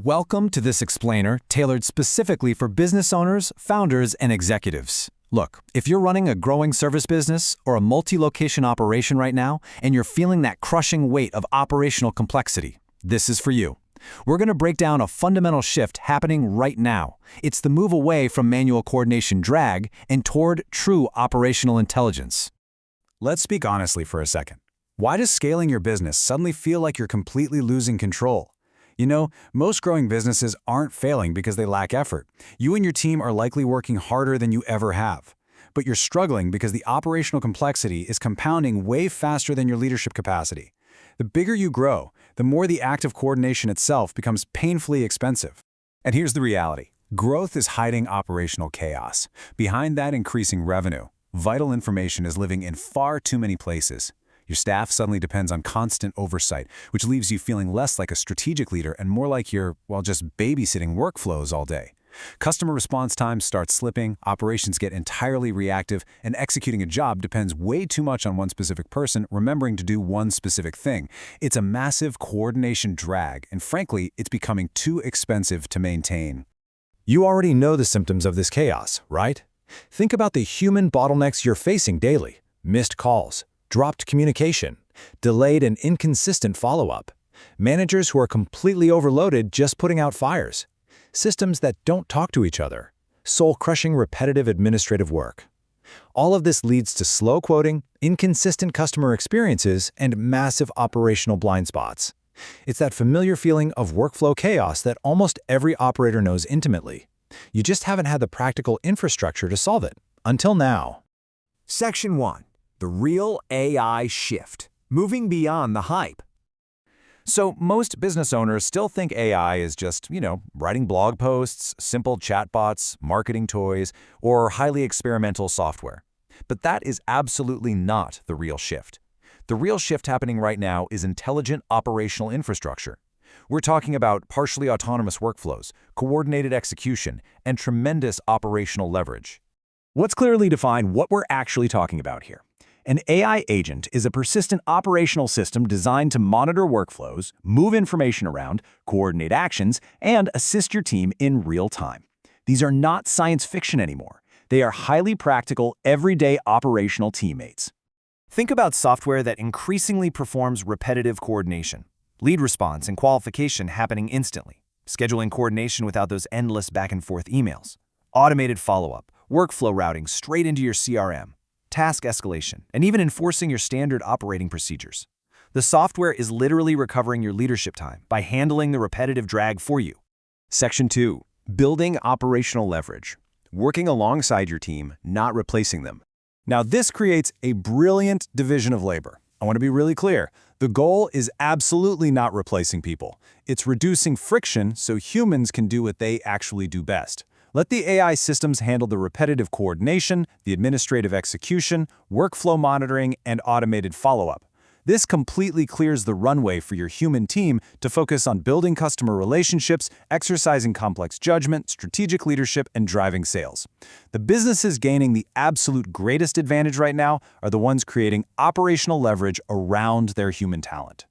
Welcome to this explainer tailored specifically for business owners, founders, and executives. Look, if you're running a growing service business or a multi-location operation right now and you're feeling that crushing weight of operational complexity, this is for you. We're going to break down a fundamental shift happening right now. It's the move away from manual coordination drag and toward true operational intelligence. Let's speak honestly for a second. Why does scaling your business suddenly feel like you're completely losing control? You know, most growing businesses aren't failing because they lack effort. You and your team are likely working harder than you ever have. But you're struggling because the operational complexity is compounding way faster than your leadership capacity. The bigger you grow, the more the act of coordination itself becomes painfully expensive. And here's the reality. Growth is hiding operational chaos. Behind that increasing revenue, vital information is living in far too many places. Your staff suddenly depends on constant oversight, which leaves you feeling less like a strategic leader and more like you're, well, just babysitting workflows all day. Customer response times start slipping, operations get entirely reactive, and executing a job depends way too much on one specific person remembering to do one specific thing. It's a massive coordination drag, and frankly, it's becoming too expensive to maintain. You already know the symptoms of this chaos, right? Think about the human bottlenecks you're facing daily. Missed calls, dropped communication, delayed and inconsistent follow-up, managers who are completely overloaded just putting out fires, systems that don't talk to each other, soul-crushing repetitive administrative work. All of this leads to slow quoting, inconsistent customer experiences, and massive operational blind spots. It's that familiar feeling of workflow chaos that almost every operator knows intimately. You just haven't had the practical infrastructure to solve it, until now. Section 1. The real AI shift, moving beyond the hype. So most business owners still think AI is just, writing blog posts, simple chatbots, marketing toys, or highly experimental software. But that is absolutely not the real shift. The real shift happening right now is intelligent operational infrastructure. We're talking about partially autonomous workflows, coordinated execution, and tremendous operational leverage. Let's clearly define what we're actually talking about here. An AI agent is a persistent operational system designed to monitor workflows, move information around, coordinate actions, and assist your team in real time. These are not science fiction anymore. They are highly practical, everyday operational teammates. Think about software that increasingly performs repetitive coordination, lead response and qualification happening instantly, scheduling coordination without those endless back-and-forth emails, automated follow-up, workflow routing straight into your CRM, task escalation, and even enforcing your standard operating procedures. The software is literally recovering your leadership time by handling the repetitive drag for you. Section 2. Building operational leverage. Working alongside your team, not replacing them. Now this creates a brilliant division of labor. I want to be really clear. The goal is absolutely not replacing people. It's reducing friction so humans can do what they actually do best. Let the AI systems handle the repetitive coordination, the administrative execution, workflow monitoring, and automated follow-up. This completely clears the runway for your human team to focus on building customer relationships, exercising complex judgment, strategic leadership, and driving sales. The businesses gaining the absolute greatest advantage right now are the ones creating operational leverage around their human talent.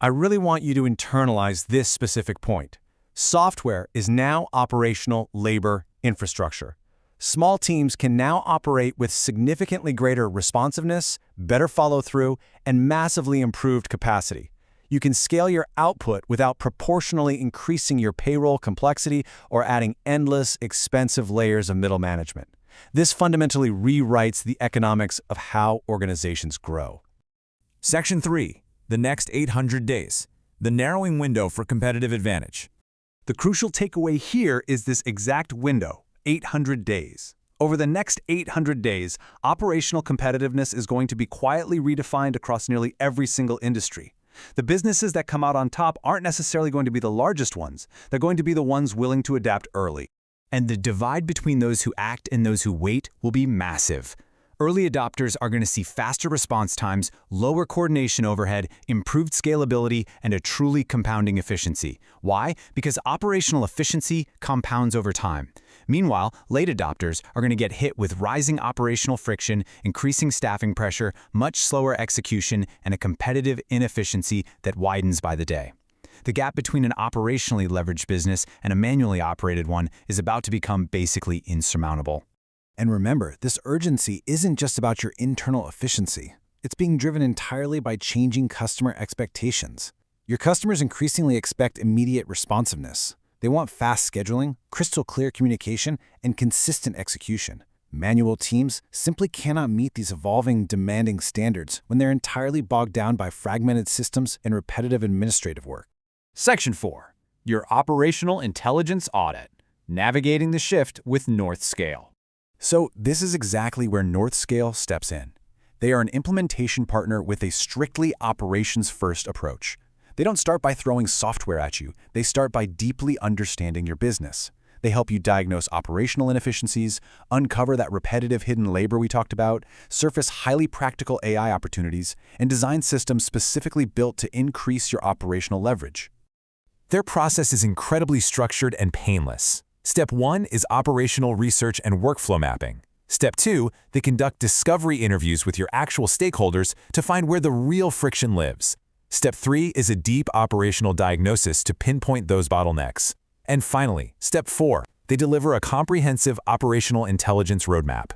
I really want you to internalize this specific point. Software is now operational labor infrastructure. Small teams can now operate with significantly greater responsiveness, better follow-through, and massively improved capacity. You can scale your output without proportionally increasing your payroll complexity or adding endless, expensive layers of middle management. This fundamentally rewrites the economics of how organizations grow. Section 3. The next 800 days. The narrowing window for competitive advantage. The crucial takeaway here is this exact window, 800 days. Over the next 800 days, operational competitiveness is going to be quietly redefined across nearly every single industry. The businesses that come out on top aren't necessarily going to be the largest ones. They're going to be the ones willing to adapt early. And the divide between those who act and those who wait will be massive. Early adopters are going to see faster response times, lower coordination overhead, improved scalability, and a truly compounding efficiency. Why? Because operational efficiency compounds over time. Meanwhile, late adopters are going to get hit with rising operational friction, increasing staffing pressure, much slower execution, and a competitive inefficiency that widens by the day. The gap between an operationally leveraged business and a manually operated one is about to become basically insurmountable. And remember, this urgency isn't just about your internal efficiency. It's being driven entirely by changing customer expectations. Your customers increasingly expect immediate responsiveness. They want fast scheduling, crystal clear communication, and consistent execution. Manual teams simply cannot meet these evolving, demanding standards when they're entirely bogged down by fragmented systems and repetitive administrative work. Section 4. Your Operational Intelligence Audit. Navigating the shift with NorthScale. So this is exactly where NorthScale steps in. They are an implementation partner with a strictly operations-first approach. They don't start by throwing software at you. They start by deeply understanding your business. They help you diagnose operational inefficiencies, uncover that repetitive hidden labor we talked about, surface highly practical AI opportunities, and design systems specifically built to increase your operational leverage. Their process is incredibly structured and painless. Step 1 is operational research and workflow mapping. Step 2, they conduct discovery interviews with your actual stakeholders to find where the real friction lives. Step 3 is a deep operational diagnosis to pinpoint those bottlenecks. And finally, Step 4, they deliver a comprehensive operational intelligence roadmap.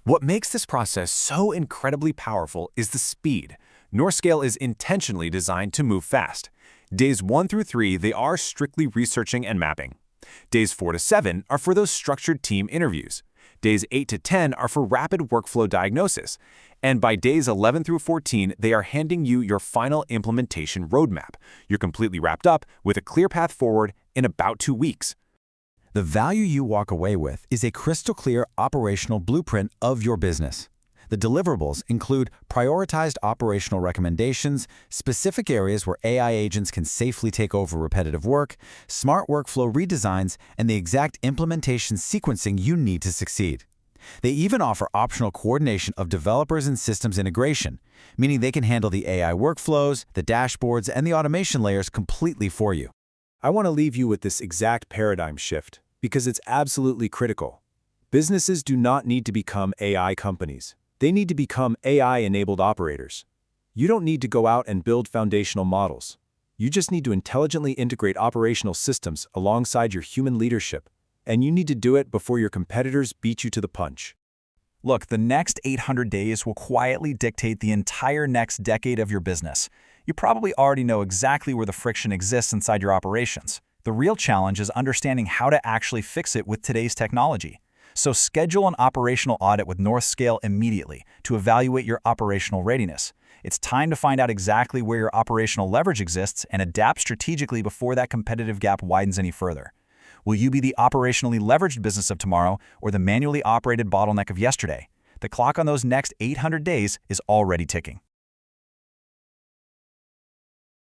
What makes this process so incredibly powerful is the speed. NorthScale is intentionally designed to move fast. Days 1 through 3, they are strictly researching and mapping. Days 4 to 7 are for those structured team interviews. Days 8 to 10 are for rapid workflow diagnosis. And by days 11 through 14, they are handing you your final implementation roadmap. You're completely wrapped up with a clear path forward in about 2 weeks. The value you walk away with is a crystal clear operational blueprint of your business. The deliverables include prioritized operational recommendations, specific areas where AI agents can safely take over repetitive work, smart workflow redesigns, and the exact implementation sequencing you need to succeed. They even offer optional coordination of developers and systems integration, meaning they can handle the AI workflows, the dashboards, and the automation layers completely for you. I want to leave you with this exact paradigm shift because it's absolutely critical. Businesses do not need to become AI companies. They need to become AI-enabled operators. You don't need to go out and build foundational models. You just need to intelligently integrate operational systems alongside your human leadership, and you need to do it before your competitors beat you to the punch. Look, the next 800 days will quietly dictate the entire next decade of your business. You probably already know exactly where the friction exists inside your operations. The real challenge is understanding how to actually fix it with today's technology. So schedule an operational audit with NorthScale immediately to evaluate your operational readiness. It's time to find out exactly where your operational leverage exists and adapt strategically before that competitive gap widens any further. Will you be the operationally leveraged business of tomorrow or the manually operated bottleneck of yesterday? The clock on those next 800 days is already ticking.